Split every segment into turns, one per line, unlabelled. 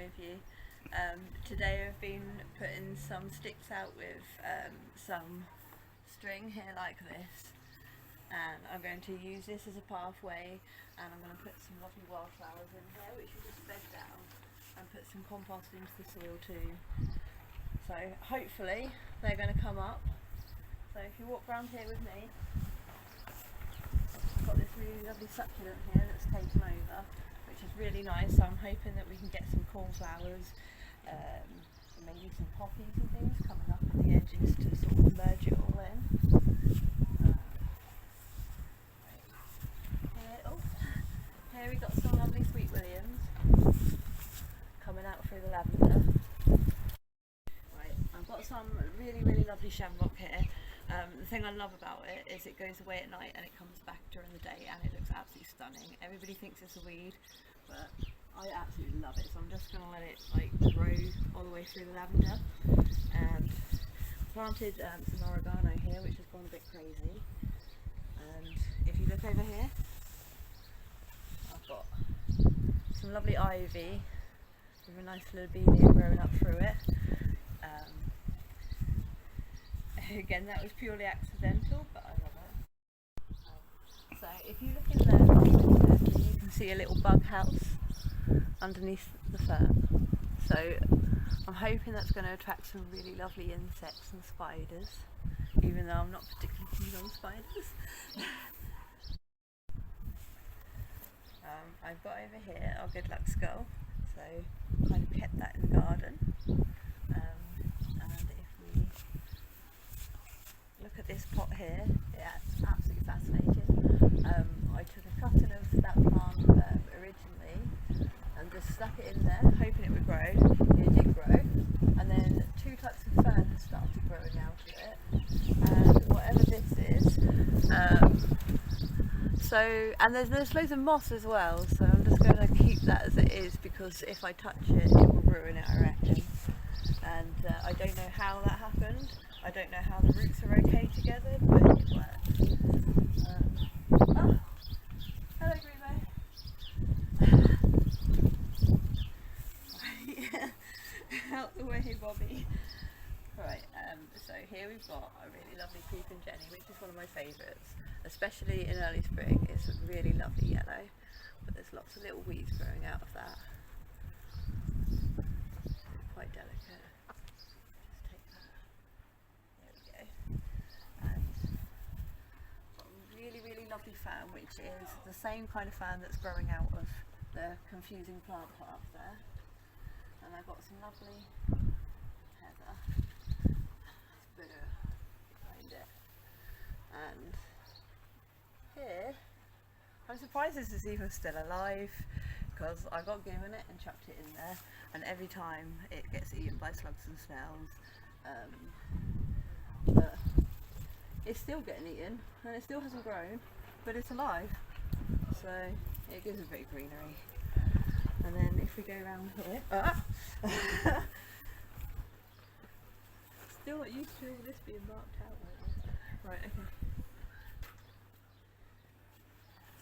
with you. Today I've been putting some sticks out with some string here like this, and I'm going to use this as a pathway, and I'm going to put some lovely wildflowers in here which you just bed down, and put some compost into the soil too. So hopefully they're going to come up. So if you walk around here with me, I've got this really lovely succulent here that's taken over, which is really nice. So I'm hoping that we can get some cornflowers, maybe some poppies and things coming up at the edges to sort of merge it all in. Here we got some lovely sweet williams coming out through the lavender. Right, I've got some really lovely shamrock here. The thing I love about it is it goes away at night and it comes back during the day, and it looks absolutely stunning. Everybody thinks it's a weed, but I absolutely love it, so I'm just going to let it like grow all the way through the lavender. And planted some oregano here, which has gone a bit crazy. And if you look over here, I've got some lovely ivy with a nice little beania growing up through it. Again, that was purely accidental, but I love it. So if you look in there, you can see a little bug house underneath the fern. So I'm hoping that's going to attract some really lovely insects and spiders, even though I'm not particularly keen on spiders. I've got over here our good luck skull, so kind of kept that in the garden. And if we look at this pot here, it's absolutely fascinating. I took a cutting of that plant originally and just stuck it in there, hoping it would grow. It did grow, and then two types of fern started growing out of it, and whatever this is. And there's loads of moss as well, so I'm just going to keep that as it is, because if I touch it, it will ruin it, I reckon. And I don't know how that happened. I don't know how the roots are okay together, but it works. Hello, Greenbow. Out the way, Bobby. Right, so here we've got a really lovely creeping Jenny, which is one of my favourites, especially in early spring. It's a really lovely yellow, but there's lots of little weeds growing out of that. It's quite delicate. Just take that. There we go. And got a really lovely fern, which is the same kind of fern that's growing out of the confusing plant pot up there. And I've got some lovely heather. It's bigger behind it. And here, I'm surprised this is even still alive, because I got given it and chucked it in there, and every time it gets eaten by slugs and snails. But it's still getting eaten, and it still hasn't grown, but it's alive, so it gives a bit of greenery. And then if we go around here, still not used to all this being marked out like this. Right, okay.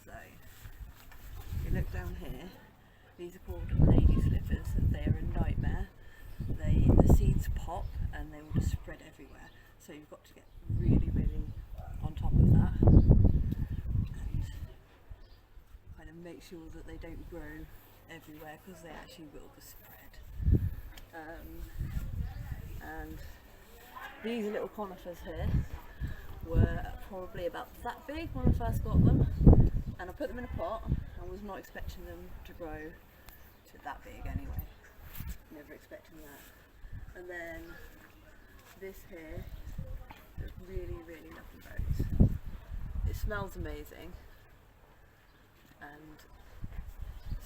So, if you look down here, these are called lady slippers. They are a nightmare. The seeds pop and they will just spread everywhere. So you've got to get really on top of that, and kind of make sure that they don't grow everywhere, because they actually will just spread. And these little conifers here were probably about that big when I first got them, and I put them in a pot and was not expecting them to grow to that big anyway. Never expecting that. And then this here is really lovely rose. It smells amazing and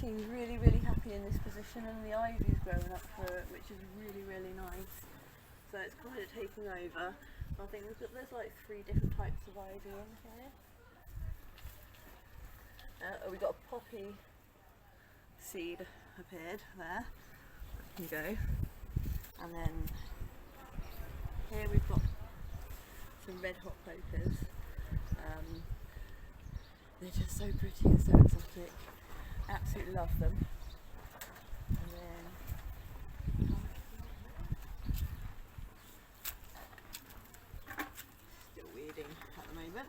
seems really happy in this position, and the ivy's growing up through it, which is really nice. So it's kind of taking over. I think there's like 3 different types of ivy in here. We've got a poppy seed appeared there. There you go. And then here we've got some red hot pokers. They're just so pretty and so exotic. Absolutely love them. And then moment.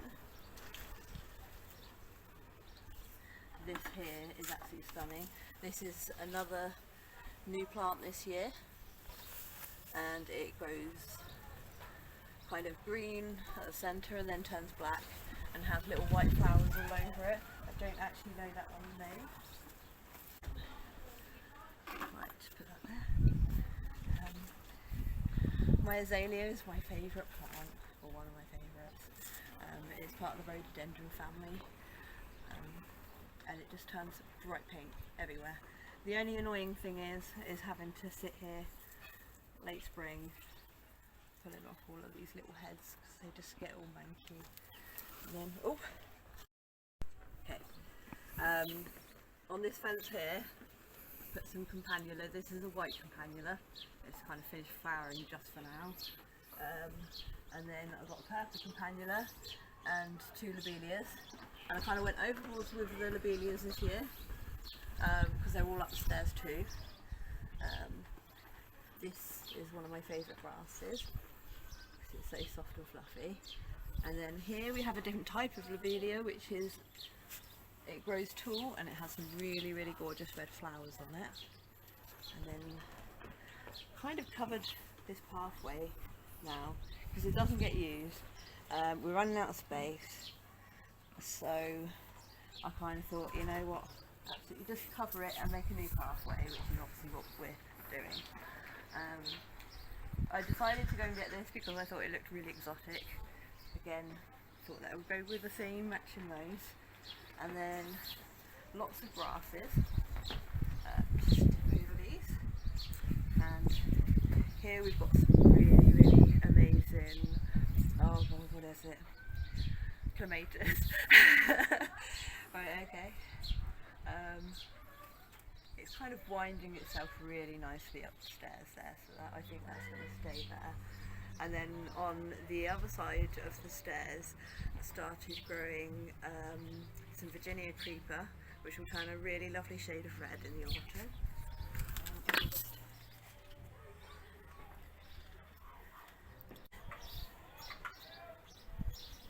This here is absolutely stunning. This is another new plant this year, and it grows kind of green at the centre and then turns black and has little white flowers all over it. I don't actually know that one's name. Right, just put that there. My azalea is my favourite plant, or one of my favourites. It's part of the rhododendron family, and it just turns bright pink everywhere. The only annoying thing is having to sit here late spring pulling off all of these little heads because they just get all manky. And then, oh, okay. On this fence here, put some campanula. This is a white campanula. It's kind of finished flowering just for now. And then I've got a purple campanula and 2 lobelias. And I kind of went overboard with the lobelias this year because they're all upstairs too. This is one of my favourite grasses. It's so soft and fluffy. And then here we have a different type of lobelia, which is, it grows tall and it has some really, really gorgeous red flowers on it. And then kind of covered this pathway now because it doesn't get used. We're running out of space, so I kind of thought, you know what, absolutely just cover it and make a new pathway, which is obviously what we're doing. I decided to go and get this because I thought it looked really exotic. Again, thought that would go with the theme, matching those. And then lots of grasses, just over these. And here we've got some really, really amazing, oh god, what is it? Clematis. Right, okay. It's kind of winding itself really nicely upstairs there, so that, I think that's going to stay there. And then on the other side of the stairs I started growing some Virginia creeper, which will turn a really lovely shade of red in the autumn.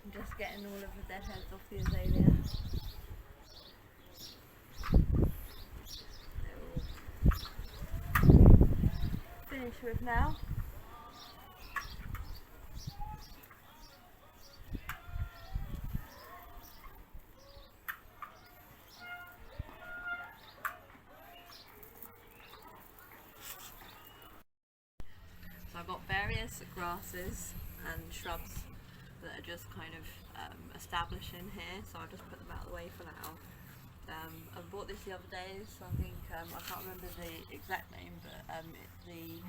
I'm just getting all of the dead heads off the azalea. Finish with now. So I've got various grasses and shrubs that are just kind of establishing here, so I'll just put them out of the way for now. I bought this the other day, so I think, I can't remember the exact name, but the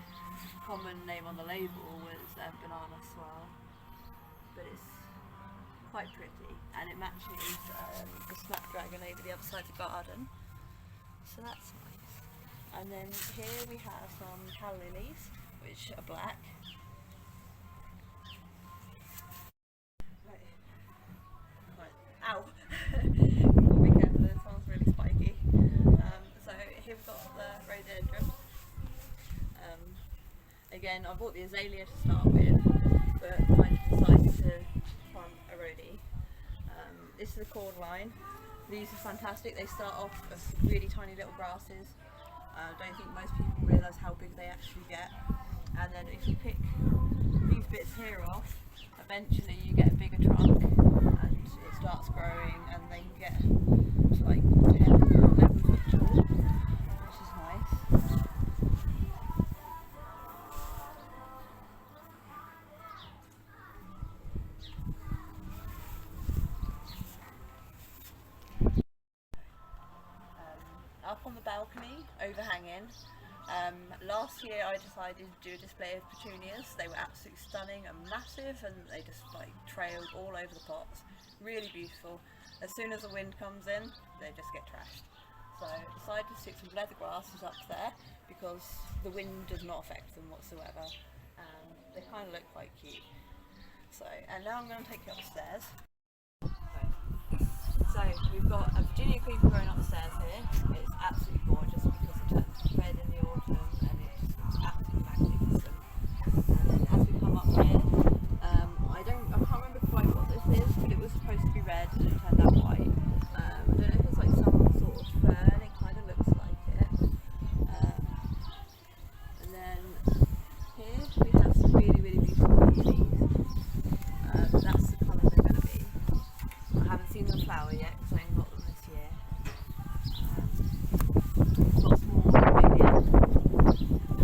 common name on the label was banana swirl, but it's quite pretty and it matches the snapdragon over the other side of the garden, so that's nice. And then here we have some calla lilies, which are black. Ow! Be careful, this one's really spiky. So here we've got the rhododendron. Again, I bought the azalea to start with, but I decided to plant a rhodie. This is the cordyline. These are fantastic. They start off as really tiny little grasses. I don't think most people realise how big they actually get. And then if you pick these bits here off, eventually you get a bigger trunk and it starts growing, and they can get to like 10 or 11 foot tall, which is nice. Up on the balcony, overhanging, last year I decided to do a display of petunias. They were absolutely stunning and massive, and they just like trailed all over the pots. Really beautiful. As soon as the wind comes in, they just get trashed. So I decided to stick some leather grasses up there because the wind does not affect them whatsoever. They kind of look quite cute. So, and now I'm going to take you upstairs. So we've got a Virginia creeper growing upstairs here. It's absolutely gorgeous because it turns red in the autumn and it's absolutely magnificent. And then as we come up here, I can't remember quite what this is, but it to flower yet because I only got them this year. Lots more Camellia,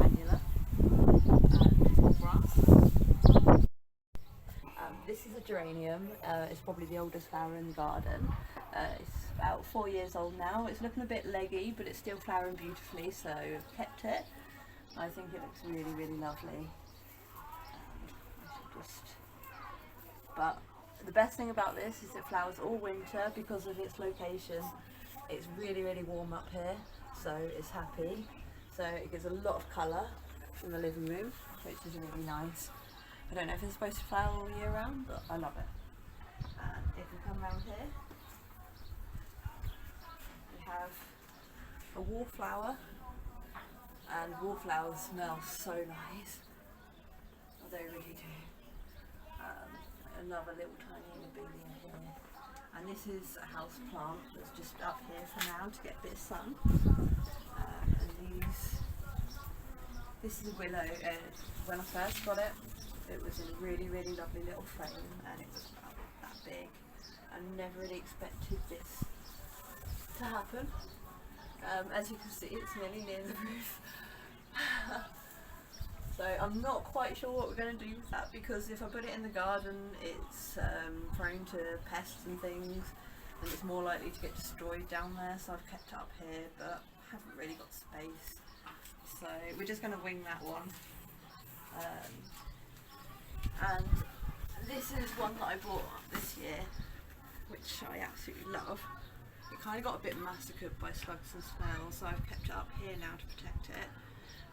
Annula, and grass. This is a geranium. It's probably the oldest flower in the garden. It's about 4 years old now. It's looking a bit leggy, but it's still flowering beautifully, so I've kept it. I think it looks really, really lovely. But the best thing about this is it flowers all winter because of its location. It's really, really warm up here, so it's happy. So it gives a lot of colour in the living room, which is really nice. I don't know if it's supposed to flower all year round, but I love it. And if we come around here, we have a wallflower, and wallflowers smell so nice. Oh, they really do. Another little tiny lobelia here, and this is a house plant that's just up here for now to get a bit of sun. And this is a willow. When I first got it, it was in a really, really lovely little frame, and it was about that big. I never really expected this to happen. As you can see, it's nearly near the roof. So I'm not quite sure what we're going to do with that, because if I put it in the garden, it's prone to pests and things, and it's more likely to get destroyed down there, so I've kept it up here, but haven't really got space. So we're just going to wing that one. And this is one that I bought this year, which I absolutely love. It kind of got a bit massacred by slugs and snails, so I've kept it up here now to protect it.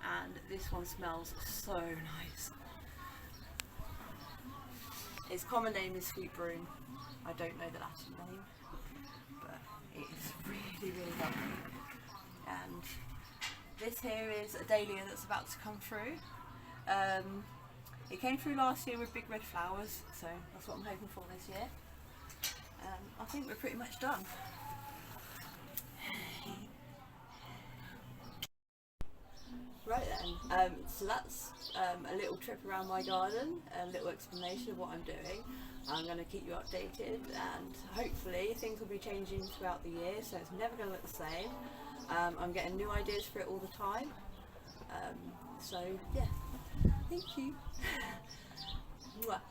And this one smells so nice. Its common name is sweet broom. I don't know the Latin name, but it is really, really lovely. And this here is a dahlia that's about to come through. It came through last year with big red flowers, so that's what I'm hoping for this year. I think we're pretty much done. Right then, so that's a little trip around my garden, a little explanation of what I'm doing. I'm going to keep you updated, and hopefully things will be changing throughout the year, so it's never going to look the same. I'm getting new ideas for it all the time. So yeah, thank you. Mwah.